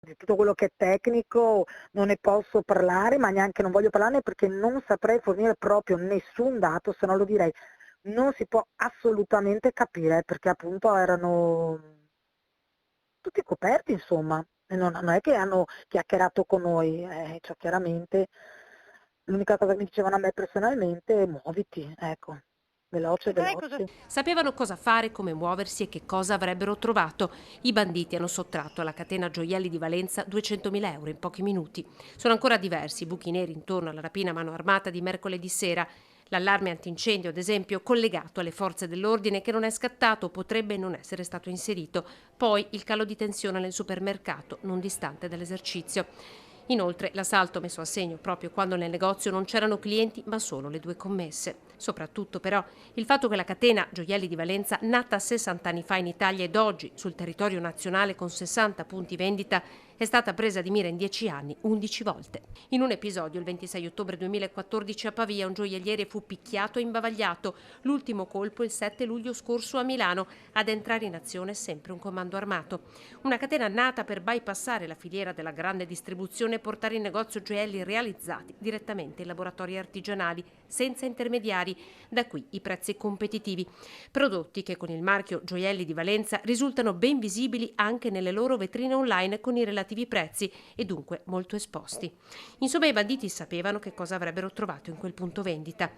di tutto quello che è tecnico non ne posso parlare, ma neanche non voglio parlarne perché non saprei fornire proprio nessun dato, se no lo direi. Non si può assolutamente capire perché appunto erano tutti coperti insomma, e non è che hanno chiacchierato con noi, cioè chiaramente l'unica cosa che mi dicevano a me personalmente è muoviti, ecco, veloce, veloce. Sapevano cosa fare, come muoversi e che cosa avrebbero trovato. I banditi hanno sottratto alla catena gioielli di Valenza 200.000 euro in pochi minuti. Sono ancora diversi i buchi neri intorno alla rapina a mano armata di mercoledì sera. L'allarme antincendio, ad esempio, collegato alle forze dell'ordine che non è scattato o potrebbe non essere stato inserito. Poi il calo di tensione nel supermercato, non distante dall'esercizio. Inoltre l'assalto messo a segno proprio quando nel negozio non c'erano clienti ma solo le due commesse. Soprattutto però il fatto che la catena Gioielli di Valenza, nata 60 anni fa in Italia ed oggi sul territorio nazionale con 60 punti vendita, è stata presa di mira in 10 anni 11 volte. In un episodio il 26 ottobre 2014 a Pavia un gioielliere fu picchiato e imbavagliato. L'ultimo colpo il 7 luglio scorso a Milano. Ad entrare in azione sempre un comando armato. Una catena nata per bypassare la filiera della grande distribuzione e portare in negozio gioielli realizzati direttamente in laboratori artigianali, senza intermediari. Da qui i prezzi competitivi. Prodotti che con il marchio Gioielli di Valenza risultano ben visibili anche nelle loro vetrine online con i relativi prezzi e dunque molto esposti. Insomma, i banditi sapevano che cosa avrebbero trovato in quel punto vendita.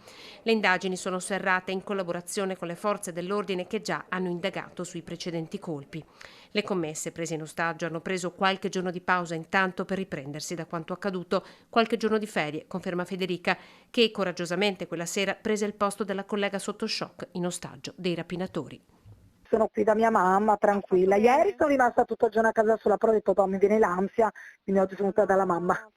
Le indagini sono serrate in collaborazione con le forze dell'ordine che già hanno indagato sui precedenti colpi. Le commesse prese in ostaggio hanno preso qualche giorno di pausa intanto per riprendersi da quanto accaduto, qualche giorno di ferie, conferma Federica, che coraggiosamente quella sera prese il posto della collega sotto shock in ostaggio dei rapinatori. Sono qui da mia mamma, tranquilla. Ieri sono rimasta tutto il giorno a casa sola, però ho detto, "Toh, mi viene l'ansia, quindi oggi sono venuta dalla mamma."